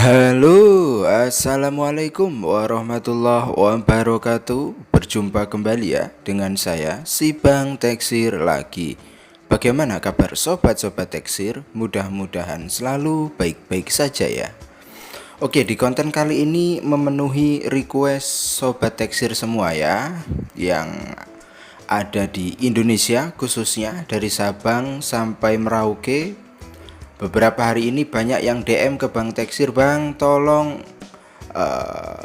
Halo, assalamualaikum warahmatullahi wabarakatuh. Berjumpa kembali ya dengan saya si Bang Teksir lagi. Bagaimana kabar sobat-sobat Teksir? Mudah-mudahan selalu baik-baik saja ya. Oke, di konten kali ini memenuhi request sobat Teksir semua ya, yang ada di Indonesia, khususnya dari Sabang sampai Merauke. Beberapa hari ini banyak yang DM ke Bang Teksir, Bang tolong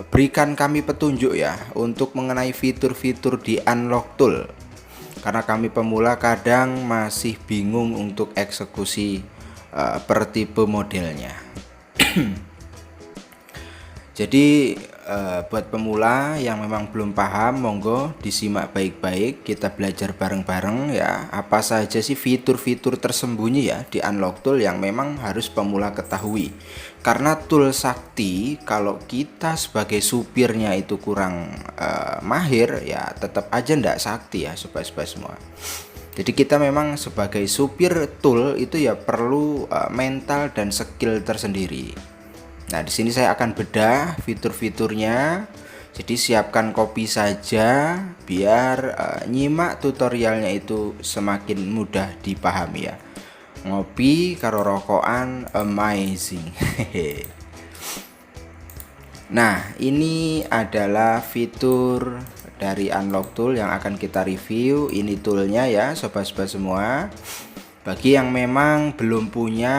berikan kami petunjuk ya untuk mengenai fitur-fitur di Unlock Tool, karena kami pemula kadang masih bingung untuk eksekusi per tipe modelnya. Jadi buat pemula yang memang belum paham, monggo disimak baik-baik, kita belajar bareng-bareng ya. Apa saja sih fitur-fitur tersembunyi ya di Unlock Tool yang memang harus pemula ketahui. Karena tool sakti kalau kita sebagai supirnya itu kurang mahir ya, tetap aja ndak sakti ya sobat-sobat semua. Jadi kita memang sebagai supir tool itu ya perlu mental dan skill tersendiri. Nah, di sini saya akan bedah fitur-fiturnya. Jadi siapkan kopi saja biar nyimak tutorialnya itu semakin mudah dipahami ya. Ngopi karo rokokan amazing. Nah, ini adalah fitur dari Unlock Tool yang akan kita review. Ini toolnya ya sobat-sobat semua. Bagi yang memang belum punya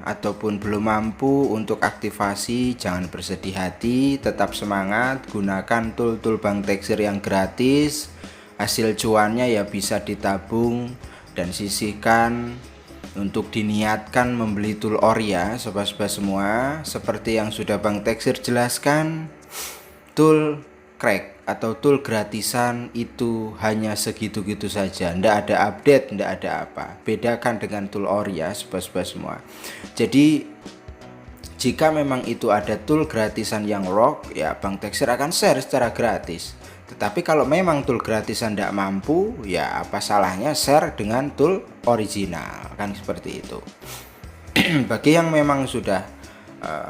ataupun belum mampu untuk aktivasi, jangan bersedih hati, tetap semangat, gunakan tool-tool Bang Teksir yang gratis. Hasil cuannya ya bisa ditabung dan sisihkan untuk diniatkan membeli tool ori ya sobat-sobat semua. Seperti yang sudah Bang Teksir jelaskan, tool crack atau tool gratisan itu hanya segitu-gitu saja, ndak ada update, ndak ada apa. Bedakan dengan tool ori ya sobat-sobat semua. Jadi jika memang itu ada tool gratisan yang rock ya, Bang Teksir akan share secara gratis. Tetapi kalau memang tool gratisan ndak mampu ya, apa salahnya share dengan tool original, kan seperti itu. Bagi yang memang sudah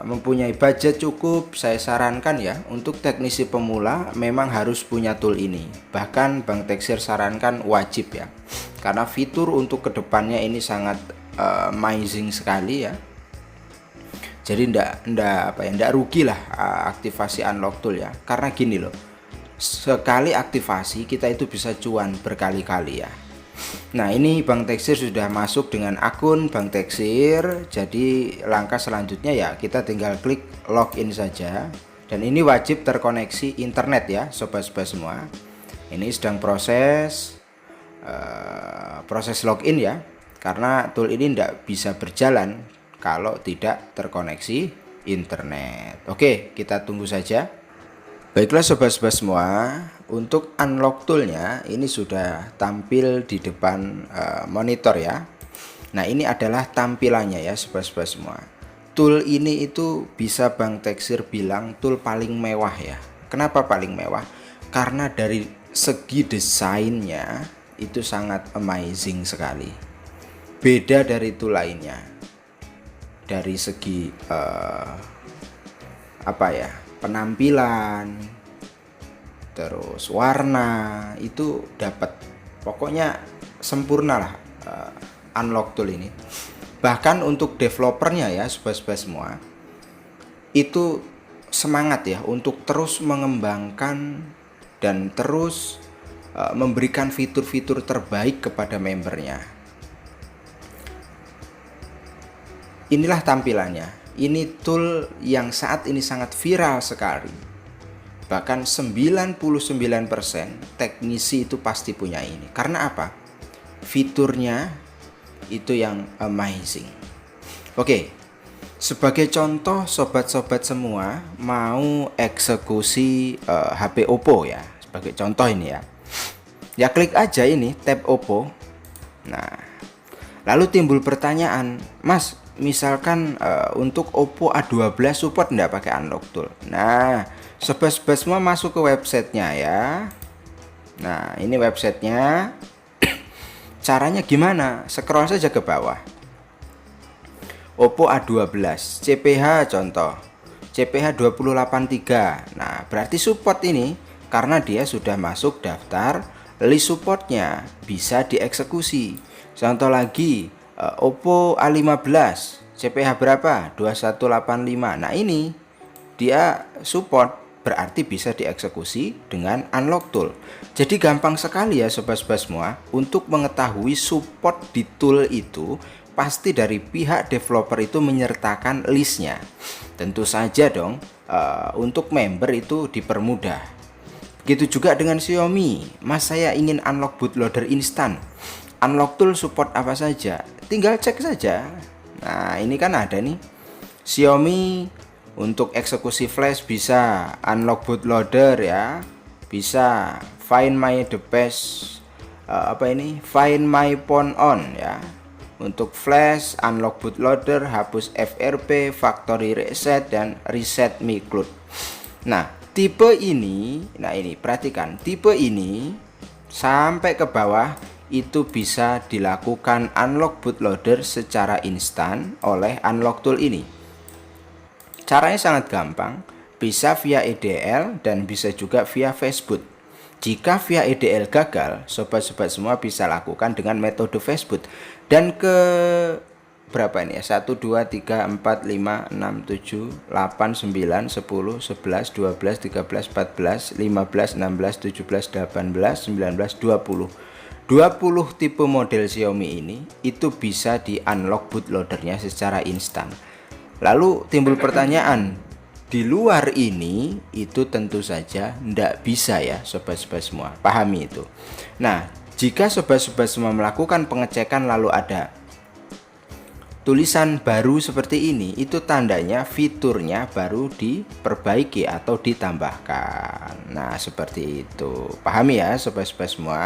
mempunyai budget cukup, saya sarankan ya untuk teknisi pemula memang harus punya tool ini. Bahkan Bang Teksir sarankan wajib ya, karena fitur untuk kedepannya ini sangat amazing sekali ya. Jadi ndak rugi lah aktivasi Unlock Tool ya, karena gini loh, sekali aktivasi kita itu bisa cuan berkali-kali ya. Nah, ini Bang Teksir sudah masuk dengan akun Bang Teksir. Jadi langkah selanjutnya ya kita tinggal klik login saja. Dan ini wajib terkoneksi internet ya sobat-sobat semua. Ini sedang proses login ya, karena tool ini tidak bisa berjalan kalau tidak terkoneksi internet. Oke, kita tunggu saja. Baiklah sobat-sobat semua, untuk Unlock Toolnya ini sudah tampil di depan monitor ya. Nah, ini adalah tampilannya ya sobat-sobat semua. Tool ini itu bisa Bang Teksir bilang tool paling mewah ya. Kenapa paling mewah? Karena dari segi desainnya itu sangat amazing sekali. Beda dari tool lainnya. Dari segi penampilan, terus warna itu dapat, pokoknya sempurna lah Unlock Tool ini. Bahkan untuk developernya ya sobat-sobat semua itu semangat ya untuk terus mengembangkan dan terus memberikan fitur-fitur terbaik kepada membernya. Inilah tampilannya. Ini tool yang saat ini sangat viral sekali. Bahkan 99% teknisi itu pasti punya ini. Karena apa? Fiturnya itu yang amazing. Oke. Sebagai contoh, sobat-sobat semua mau eksekusi HP Oppo ya. Sebagai contoh ini ya. Ya klik aja ini tab Oppo. Nah, lalu timbul pertanyaan, Mas, misalkan untuk Oppo A12 support nggak pakai unlock tool? Nah, sobat-sobat semua masuk ke websitenya ya. Nah, ini websitenya. Caranya gimana? Scroll saja ke bawah. Oppo A12 CPH contoh CPH 2083. Nah berarti support ini karena dia sudah masuk daftar list supportnya, bisa dieksekusi. Contoh lagi Oppo A15 CPH berapa? 2185. Nah ini dia support, berarti bisa dieksekusi dengan unlock tool. Jadi gampang sekali ya sobat-sobat semua untuk mengetahui support di tool itu. Pasti dari pihak developer itu menyertakan listnya. Tentu saja dong untuk member itu dipermudah. Begitu juga dengan Xiaomi. Mas, saya ingin unlock bootloader instan. Unlock tool support apa saja? Tinggal cek saja. Nah ini kan ada nih Xiaomi untuk eksekusi flash bisa, unlock bootloader ya, bisa find my device find my phone on ya. Untuk flash, unlock bootloader, hapus FRP, factory reset, dan reset micloud. Nah, tipe ini, perhatikan, tipe ini sampai ke bawah itu bisa dilakukan unlock bootloader secara instan oleh unlock tool ini. Caranya sangat gampang, bisa via EDL dan bisa juga via Facebook. Jika via EDL gagal, sobat-sobat semua bisa lakukan dengan metode Facebook. Dan ke berapa ini ya? 1, 2, 3, 4, 5, 6, 7, 8, 9, 10, 11, 12, 13, 14, 15, 16, 17, 18, 19, 20. 20 tipe model Xiaomi ini itu bisa di unlock bootloadernya secara instan. Lalu timbul pertanyaan, di luar ini itu tentu saja tidak bisa ya sobat-sobat semua, pahami itu. Nah jika sobat-sobat semua melakukan pengecekan lalu ada tulisan baru seperti ini, itu tandanya fiturnya baru diperbaiki atau ditambahkan. Nah seperti itu, pahami ya sobat-sobat semua.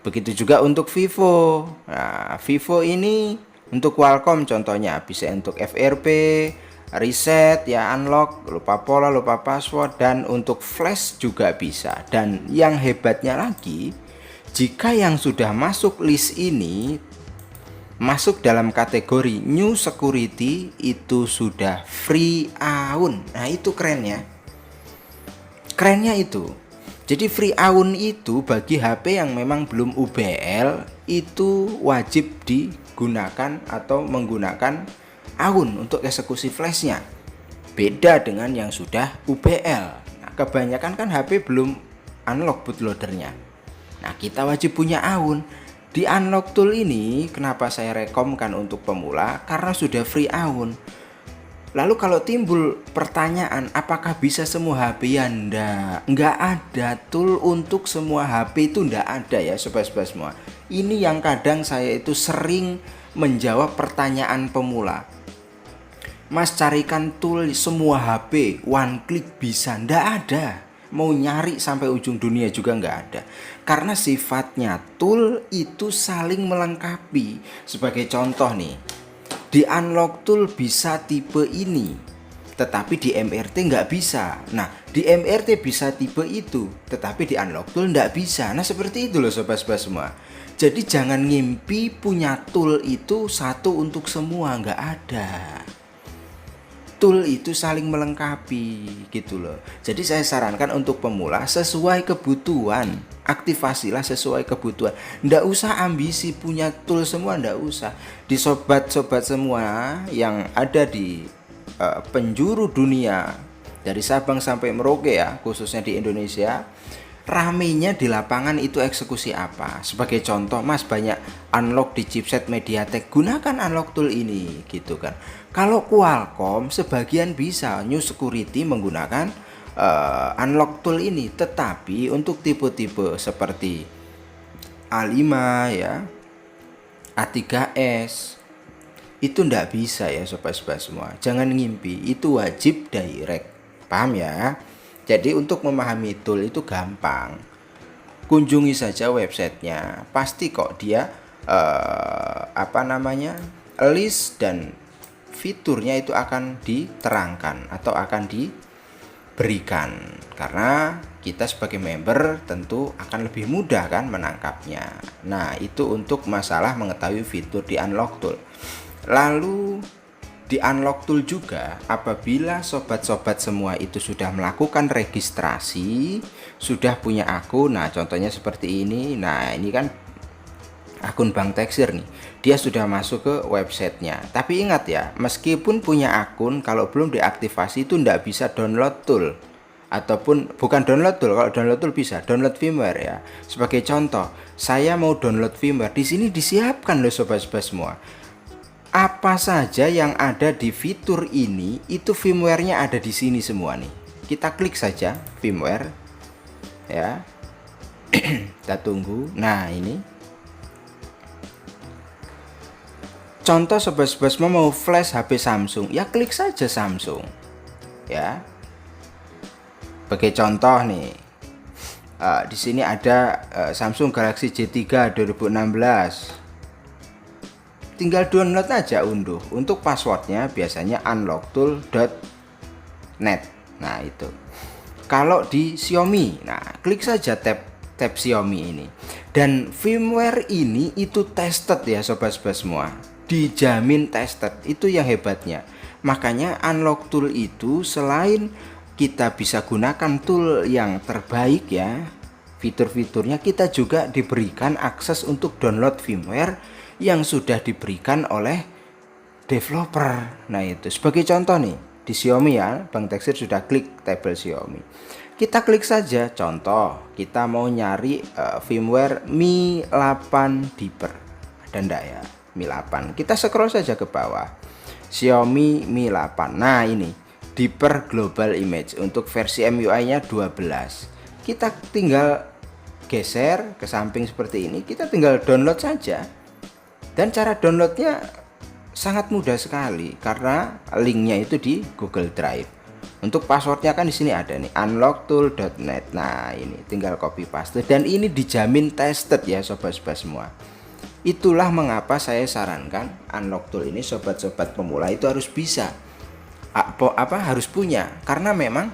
Begitu juga untuk Vivo. Nah Vivo ini untuk Qualcomm contohnya bisa untuk FRP, reset ya, unlock, lupa pola, lupa password, dan untuk flash juga bisa. Dan yang hebatnya lagi, jika yang sudah masuk list ini masuk dalam kategori new security itu sudah free AUN. Nah itu kerennya itu. Jadi free AUN itu bagi HP yang memang belum UBL itu wajib digunakan atau menggunakan AUN untuk eksekusi flashnya. Beda dengan yang sudah UBL. Nah, kebanyakan kan HP belum unlock bootloadernya. Nah kita wajib punya AUN. Di unlock tool ini kenapa saya rekomkan untuk pemula? Karena sudah free AUN. Lalu kalau timbul pertanyaan apakah bisa semua HP ya? Nggak ada tool untuk semua HP, itu nggak ada ya sobat-sobat semua. Ini yang kadang saya itu sering menjawab pertanyaan pemula. Mas carikan tool semua HP one click bisa? Nggak ada. Mau nyari sampai ujung dunia juga nggak ada. Karena sifatnya tool itu saling melengkapi. Sebagai contoh nih, di unlock tool bisa tipe ini, tetapi di MRT nggak bisa. Nah di MRT bisa tipe itu, tetapi di unlock tool nggak bisa. Nah seperti itu loh sobat-sobat semua. Jadi jangan ngimpi punya tool itu satu untuk semua, nggak ada. Tool itu saling melengkapi gitu loh. Jadi saya sarankan untuk pemula sesuai kebutuhan, aktifasilah sesuai kebutuhan. Nggak usah ambisi punya tool semua, nggak usah. Di sobat-sobat semua yang ada di penjuru dunia dari Sabang sampai Merauke ya, khususnya di Indonesia, ramenya di lapangan itu eksekusi apa? Sebagai contoh, Mas banyak unlock di chipset MediaTek, gunakan unlock tool ini gitu kan. Kalau Qualcomm sebagian bisa new security menggunakan unlock tool ini, tetapi untuk tipe-tipe seperti A5 ya, A3s, Itu ndak bisa ya sobat-sobat semua. Jangan ngimpi, itu wajib direct. Paham ya? Jadi untuk memahami tool itu gampang. Kunjungi saja websitenya. Pasti kok dia list dan fiturnya itu akan diterangkan atau akan diberikan, karena kita sebagai member tentu akan lebih mudah kan menangkapnya. Nah, itu untuk masalah mengetahui fitur di Unlock Tool. Lalu di Unlock Tool juga, apabila sobat-sobat semua itu sudah melakukan registrasi, sudah punya akun, nah contohnya seperti ini. Nah, ini kan akun Bank Teksir nih, dia sudah masuk ke websitenya. Tapi ingat ya, meskipun punya akun, kalau belum diaktifasi itu ndak bisa download tool. Ataupun bukan download tool, kalau download tool bisa download firmware ya. Sebagai contoh, saya mau download firmware, di sini disiapkan loh sobat-sobat semua. Apa saja yang ada di fitur ini, itu firmware-nya ada di sini semua nih. Kita klik saja firmware ya. Kita tunggu. Nah, ini contoh sobat-sobat semua mau flash HP Samsung, ya klik saja Samsung ya. Sebagai contoh nih, di sini ada Samsung Galaxy J3 2016. Tinggal download aja, unduh. Untuk passwordnya biasanya unlocktool.net. Nah, itu. Kalau di Xiaomi, nah klik saja tab Xiaomi ini. Dan firmware ini itu tested ya sobat-sobat semua. Dijamin tested, itu yang hebatnya. Makanya Unlock Tool itu selain kita bisa gunakan tool yang terbaik ya, fitur-fiturnya, kita juga diberikan akses untuk download firmware yang sudah diberikan oleh developer. Nah, itu sebagai contoh nih, di Xiaomi ya, Bang Teksir sudah klik tabel Xiaomi. Kita klik saja, contoh kita mau nyari firmware Mi 8 Deeper, ada ndak ya? Mi 8. Kita scroll saja ke bawah. Xiaomi Mi 8. Nah, ini Deeper Global Image untuk versi MIUI-nya 12. Kita tinggal geser ke samping seperti ini, kita tinggal download saja. Dan cara downloadnya sangat mudah sekali karena linknya itu di Google Drive. Untuk passwordnya kan di sini ada nih, unlocktool.net. Nah, ini tinggal copy paste dan ini dijamin tested ya sobat-sobat semua. Itulah mengapa saya sarankan Unlock Tool ini sobat-sobat pemula itu harus bisa, harus punya, karena memang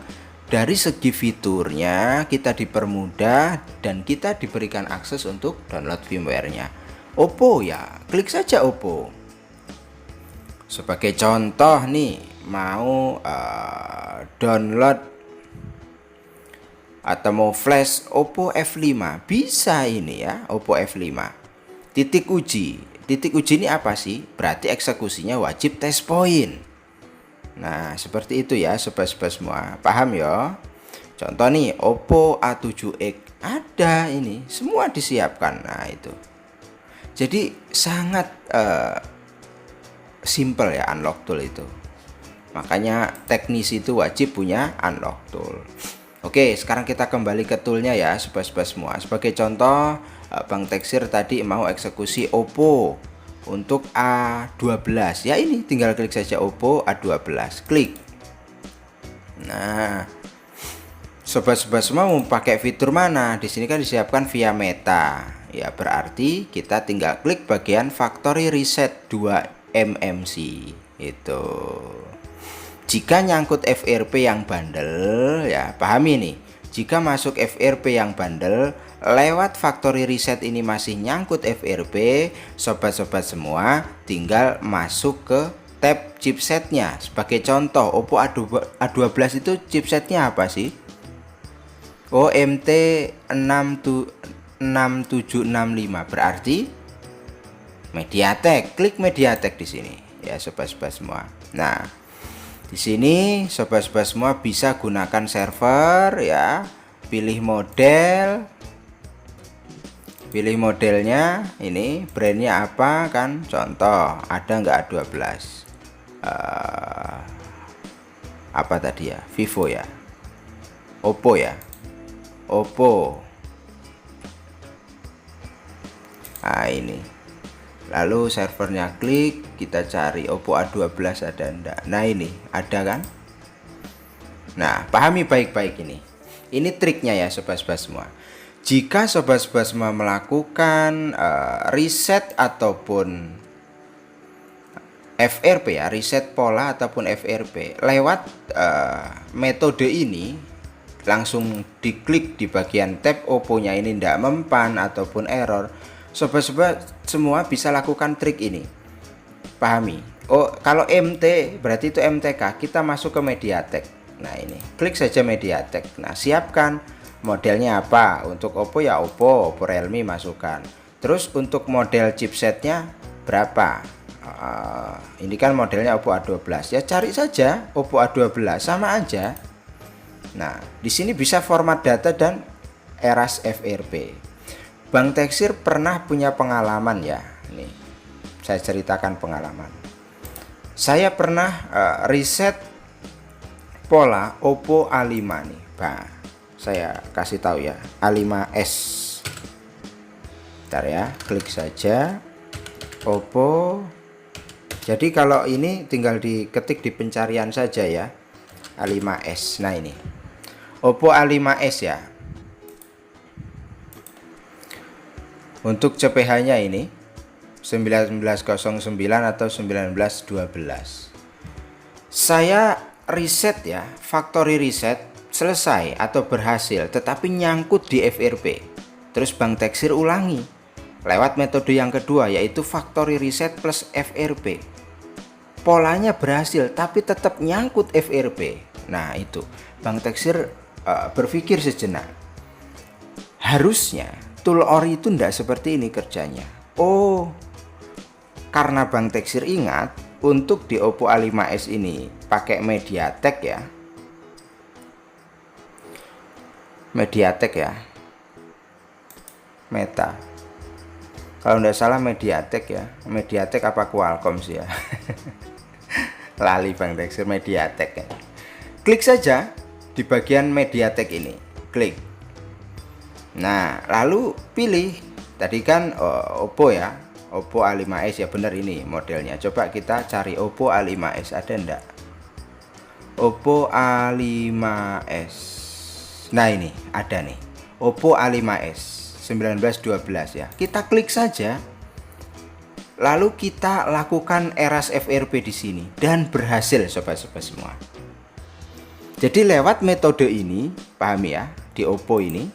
dari segi fiturnya kita dipermudah dan kita diberikan akses untuk download firmware-nya. Oppo ya, klik saja Oppo. Sebagai contoh nih, mau download atau mau flash Oppo F5, bisa ini ya, Oppo F5. Titik uji ini apa sih? Berarti eksekusinya wajib test point. Nah, seperti itu ya sobat-sobat semua, paham ya? Contoh nih, Oppo A7X, ada ini, semua disiapkan. Nah, itu jadi sangat simple ya Unlock Tool itu. Makanya teknisi itu wajib punya Unlock Tool. Oke, sekarang kita kembali ke toolnya ya sobat-sobat semua. Sebagai contoh, Bang Teksir tadi mau eksekusi Oppo untuk A12 ya, ini tinggal klik saja Oppo A12, klik. Nah, sobat-sobat semua mau pakai fitur mana? Di sini kan disiapkan via Meta ya, berarti kita tinggal klik bagian Factory Reset 2 MMC itu. Jika nyangkut FRP yang bandel ya, pahami nih, jika masuk FRP yang bandel lewat factory reset ini masih nyangkut FRP, sobat-sobat semua tinggal masuk ke tab chipsetnya. Sebagai contoh, Oppo A12 itu chipsetnya apa sih? OMT 6765, berarti MediaTek. Klik MediaTek di sini ya sobat-sobat semua. Nah, di sini sobat-sobat semua bisa gunakan server ya, pilih modelnya, ini brandnya apa kan, contoh ada nggak A12, apa tadi ya, Vivo ya, Oppo ya, Oppo. Nah, ini Lalu servernya klik, kita cari Oppo A12 ada enggak. Nah ini ada kan. Nah pahami baik-baik ini. Ini triknya ya sobat-sobat semua. Jika sobat-sobat semua melakukan reset ataupun FRP ya, reset pola ataupun FRP lewat metode ini, langsung diklik di bagian tab Oppo-nya ini tidak mempan ataupun error, sobat-sobat semua bisa lakukan trik ini. Pahami. Oh, kalau MT berarti itu MTK, kita masuk ke MediaTek. Nah ini, klik saja MediaTek. Nah siapkan modelnya apa. Untuk Oppo ya Oppo Realme masukkan. Terus untuk model chipsetnya berapa. Ini kan modelnya Oppo A12 ya, cari saja Oppo A12 sama aja. Nah di sini bisa format data dan eras FRP. Bang Teksir pernah punya pengalaman ya. Nih saya ceritakan pengalaman. Saya pernah reset pola Oppo A5 nih. Bah, saya kasih tahu ya, A5s. Bentar ya, klik saja Oppo. Jadi kalau ini tinggal diketik di pencarian saja ya, A5s. Nah ini Oppo A5s ya. Untuk CPH nya ini 1909 atau 1912. Saya reset ya, factory reset selesai atau berhasil, tetapi nyangkut di FRP. Terus Bang Teksir ulangi lewat metode yang kedua, yaitu factory reset plus FRP. Polanya berhasil tapi tetap nyangkut FRP. Nah itu Bang Teksir berpikir sejenak, harusnya tool ori itu tidak seperti ini kerjanya. Oh, karena Bang Teksir ingat untuk di Oppo A5s ini pakai MediaTek ya, MediaTek ya, Meta. Kalau tidak salah MediaTek ya, MediaTek apa Qualcomm sih ya. Lali Bang Teksir, MediaTek ya. Klik saja di bagian MediaTek ini, klik. Nah lalu pilih tadi kan Oppo ya, Oppo A5s ya, bener ini modelnya. Coba kita cari Oppo A5s ada enggak. Oppo A5s. Nah ini ada nih, Oppo A5s 1912 ya. Kita klik saja. Lalu kita lakukan eras FRP di sini dan berhasil sobat-sobat semua. Jadi lewat metode ini, pahami ya, di Oppo ini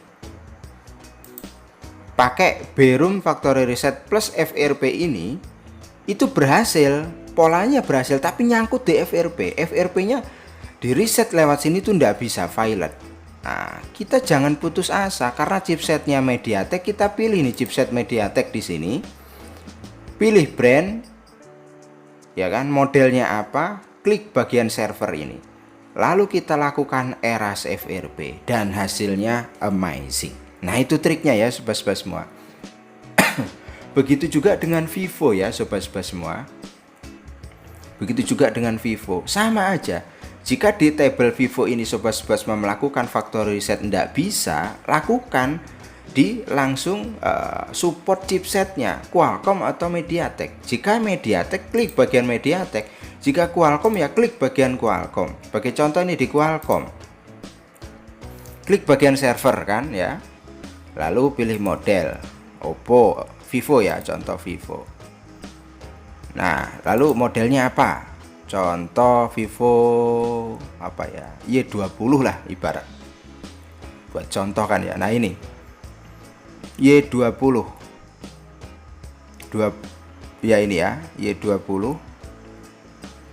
pakai Berum Factory Reset plus FRP ini itu berhasil, polanya berhasil tapi nyangkut di FRP. FRP-nya di reset lewat sini tuh ndak bisa violet. Nah, kita jangan putus asa karena chipsetnya MediaTek, kita pilih nih chipset MediaTek di sini. Pilih brand, ya kan, modelnya apa, klik bagian server ini. Lalu kita lakukan eras FRP dan hasilnya amazing. Nah itu triknya ya sobat-sobat semua. Begitu juga dengan Vivo ya sobat-sobat semua. Begitu juga dengan Vivo, sama aja. Jika di table Vivo ini sobat-sobat semua melakukan factory reset tidak bisa, lakukan di langsung support chipsetnya Qualcomm atau MediaTek. Jika MediaTek, klik bagian MediaTek. Jika Qualcomm ya klik bagian Qualcomm. Sebagai contoh ini di Qualcomm, klik bagian server kan ya. Lalu pilih model Oppo, Vivo ya, contoh Vivo. Nah lalu modelnya apa? Contoh Vivo apa ya, Y20 lah ibarat, buat contoh kan ya. Nah ini Y20 ya, ini ya Y20.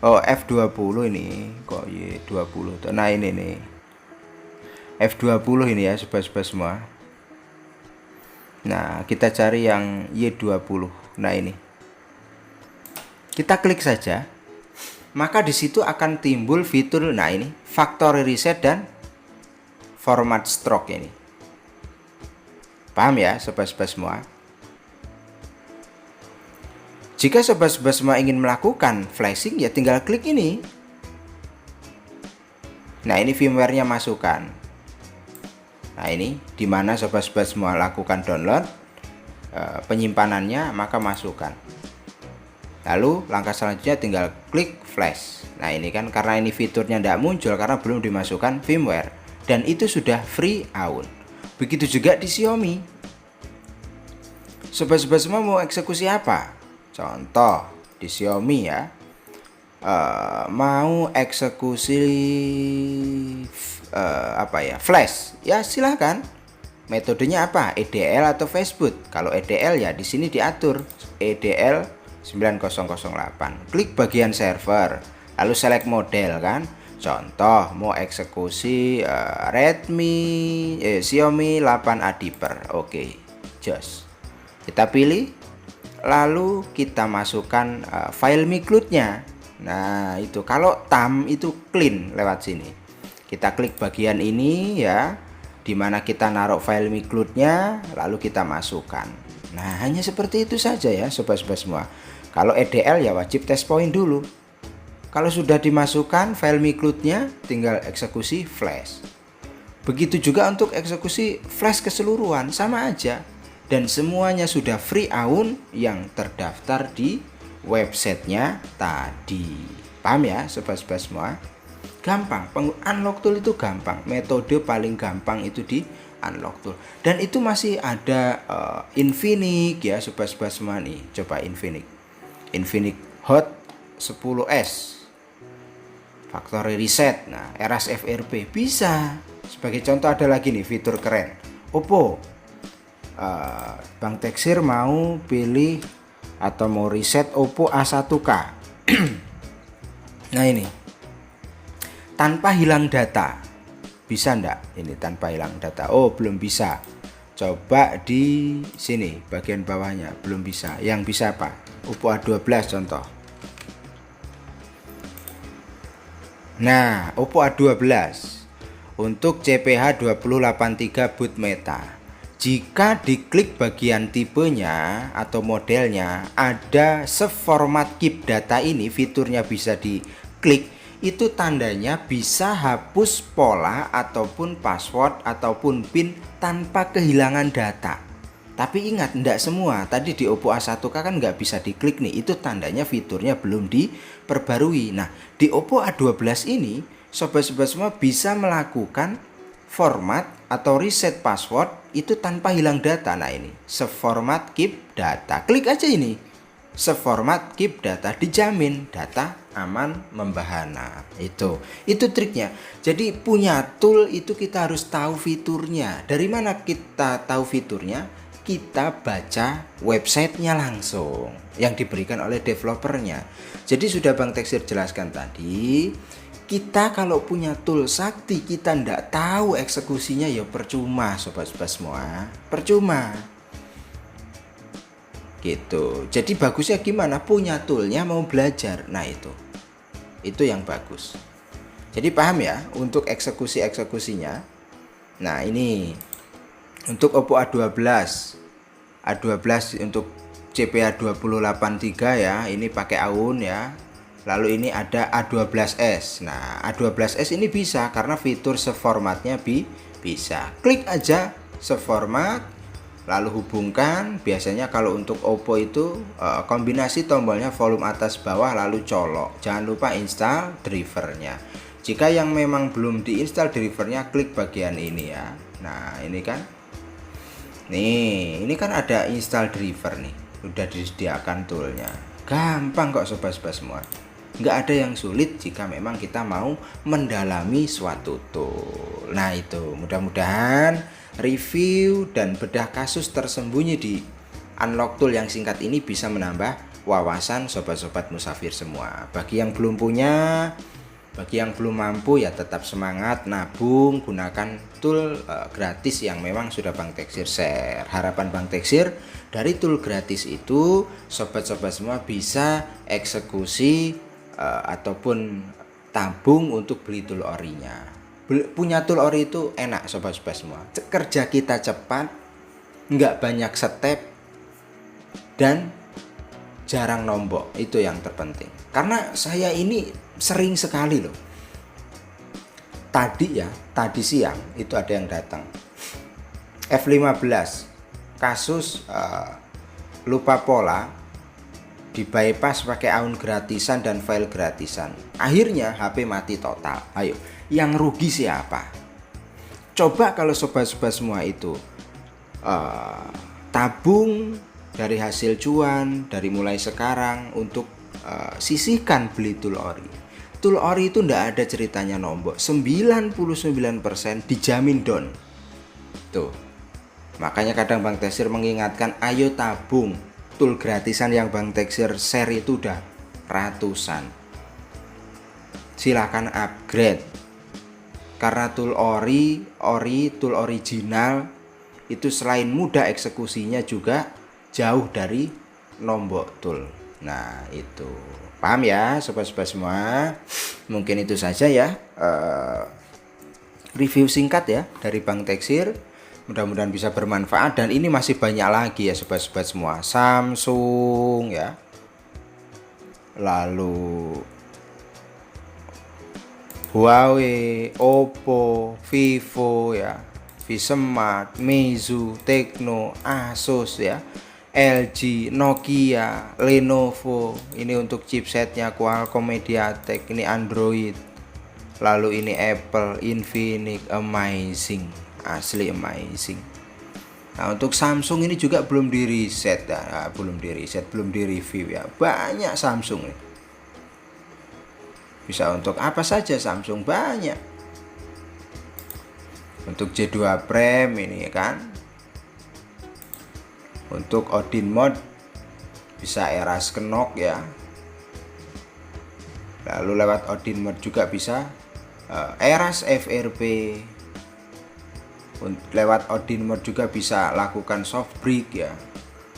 Oh F20 ini kok Y20. Nah ini nih F20 ini ya sobat-sobat semua. Nah kita cari yang Y20. Nah ini kita klik saja, maka di situ akan timbul fitur, nah ini factory reset dan format stroke ini. Paham ya sobat-sobat semua? Jika sobat-sobat semua ingin melakukan flashing ya tinggal klik ini. Nah ini firmware-nya masukkan. Nah ini dimana sobat-sobat semua lakukan download, penyimpanannya maka masukkan. Lalu langkah selanjutnya tinggal klik flash. Nah ini kan karena ini fiturnya tidak muncul karena belum dimasukkan firmware, dan itu sudah free out. Begitu juga di Xiaomi. Sobat-sobat semua mau eksekusi apa? Contoh di Xiaomi ya, mau eksekusi flash, ya silahkan. Metodenya apa? EDL atau Facebook. Kalau EDL ya di sini diatur EDL 9008. Klik bagian server, lalu select model kan. Contoh mau eksekusi Xiaomi 8A Deeper. Oke, jos. Kita pilih, lalu kita masukkan file micloud-nya. Nah, itu kalau thumb itu clean lewat sini. Kita klik bagian ini ya, dimana kita naruh file micloud-nya, lalu kita masukkan. Nah, hanya seperti itu saja ya sobat-sobat semua. Kalau EDL ya wajib test point dulu. Kalau sudah dimasukkan file micloud-nya, tinggal eksekusi flash. Begitu juga untuk eksekusi flash keseluruhan, sama aja. Dan semuanya sudah free out yang terdaftar di websitenya tadi. Paham ya sobat-sobat semua? Gampang, unlock tool itu gampang. Metode paling gampang itu di unlock tool. Dan itu masih ada Infinix ya sobat-sobat semua nih. Coba Infinix Hot 10S factory reset. Nah, eras FRP bisa. Sebagai contoh ada lagi nih fitur keren. Oppo. Bang Teksir mau pilih atau mau reset Oppo A1K. Nah ini tanpa hilang data, bisa enggak? Ini tanpa hilang data. Oh belum bisa. Coba di sini bagian bawahnya belum bisa. Yang bisa apa? Oppo A12 contoh. Nah Oppo A12 untuk CPH 2083 boot meta. Jika diklik bagian tipenya atau modelnya, ada seformat keep data ini, fiturnya bisa diklik, itu tandanya bisa hapus pola ataupun password ataupun PIN tanpa kehilangan data. Tapi ingat, tidak semua. Tadi di Oppo A1K kan nggak bisa diklik nih, itu tandanya fiturnya belum diperbarui. Nah, di Oppo A12 ini, sobat-sobat semua bisa melakukan format atau reset password itu tanpa hilang data. Nah ini seformat keep data, klik aja ini seformat keep data, dijamin data aman membahana. Itu triknya. Jadi punya tool itu kita harus tahu fiturnya. Dari mana kita tahu fiturnya? Kita baca websitenya langsung yang diberikan oleh developernya. Jadi sudah Bang Teksir jelaskan tadi, kita kalau punya tool sakti kita ndak tahu eksekusinya ya percuma sobat-sobat semua, percuma gitu. Jadi bagusnya gimana? Punya toolnya mau belajar. Nah itu yang bagus. Jadi paham ya untuk eksekusinya. Nah ini untuk Oppo A12 untuk CPH 2083 ya, ini pakai AUN ya. Lalu ini ada A12s. Nah, A12s ini bisa karena fitur seformatnya bisa. Klik aja seformat, lalu hubungkan. Biasanya kalau untuk Oppo itu kombinasi tombolnya volume atas bawah lalu colok. Jangan lupa install drivernya. Jika yang memang belum diinstal drivernya, klik bagian ini ya. Nah, ini kan. Ini kan ada install driver nih. Udah disediakan toolnya. Gampang kok sobat-sobat semua. Nggak ada yang sulit jika memang kita mau mendalami suatu tool. Nah itu mudah-mudahan review dan bedah kasus tersembunyi di unlock tool yang singkat ini bisa menambah wawasan sobat-sobat musafir semua. Bagi yang belum punya, bagi yang belum mampu ya tetap semangat nabung, gunakan tool gratis yang memang sudah Bang Teksir share. Harapan Bang Teksir dari tool gratis itu sobat-sobat semua bisa eksekusi ataupun tabung untuk beli tool orinya. Punya tool ori itu enak sobat-sobat semua. Kerja kita cepat, nggak banyak step, dan jarang nombok. Itu yang terpenting. Karena saya ini sering sekali loh. Tadi siang itu ada yang datang F15 kasus lupa pola di bypass pakai akun gratisan dan file gratisan. Akhirnya HP mati total. Ayo, yang rugi siapa? Coba kalau sobat-sobat semua itu tabung dari hasil cuan dari mulai sekarang untuk sisihkan beli tool ori. Tool ori itu ndak ada ceritanya nombok, 99% dijamin down. Tuh. Makanya kadang Bang Teksir mengingatkan, ayo tabung. Tool gratisan yang Bang Teksir share itu udah ratusan. Silahkan upgrade. Karena tool ori, tool original itu selain mudah eksekusinya juga jauh dari nombok tool. Nah itu, paham ya sobat-sobat semua? Mungkin itu saja ya review singkat ya dari Bang Teksir. Mudah-mudahan bisa bermanfaat, dan ini masih banyak lagi ya sobat-sobat semua. Samsung ya, lalu Huawei, Oppo, Vivo ya, Vsmart, Meizu, Tecno, Asus ya, LG, Nokia, Lenovo. Ini untuk chipsetnya Qualcomm, MediaTek. Ini Android. Lalu ini Apple, Infinix, amazing, asli amazing. Nah untuk Samsung ini juga belum di reset ya, belum di reset, belum di review ya. Banyak Samsung nih. Bisa untuk apa saja Samsung, banyak. Untuk J2 Prime ini kan. Untuk Odin Mode bisa Eras Kenok ya. Lalu lewat Odin Mode juga bisa Eras FRP. Lewat Odin Mode juga bisa lakukan soft break ya.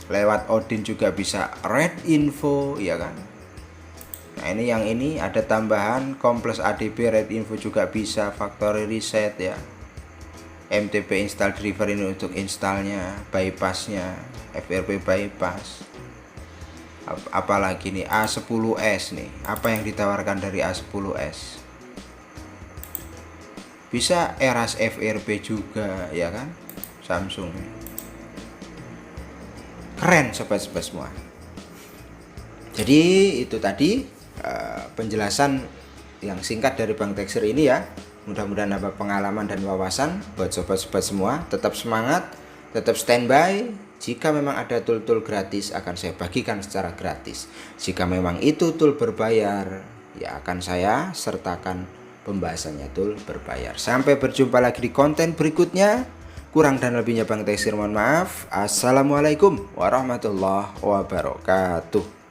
Lewat Odin juga bisa red info ya kan. Nah ini yang ini ada tambahan Complex ADB red info juga bisa, factory reset ya. MTP install driver ini untuk installnya, bypassnya, FRP bypass. Apalagi nih A10s nih, apa yang ditawarkan dari A10s? Bisa Eras FRP juga ya kan, Samsung. Keren sobat-sobat semua. Jadi itu tadi penjelasan yang singkat dari Bang Teksir ini ya. Mudah-mudahan dapat pengalaman dan wawasan buat sobat-sobat semua. Tetap semangat, tetap standby. Jika memang ada tool-tool gratis akan saya bagikan secara gratis. Jika memang itu tool berbayar, ya akan saya sertakan pembahasannya tool berbayar. Sampai berjumpa lagi di konten berikutnya. Kurang dan lebihnya Bang Teksir mohon maaf. Assalamualaikum warahmatullahi wabarakatuh.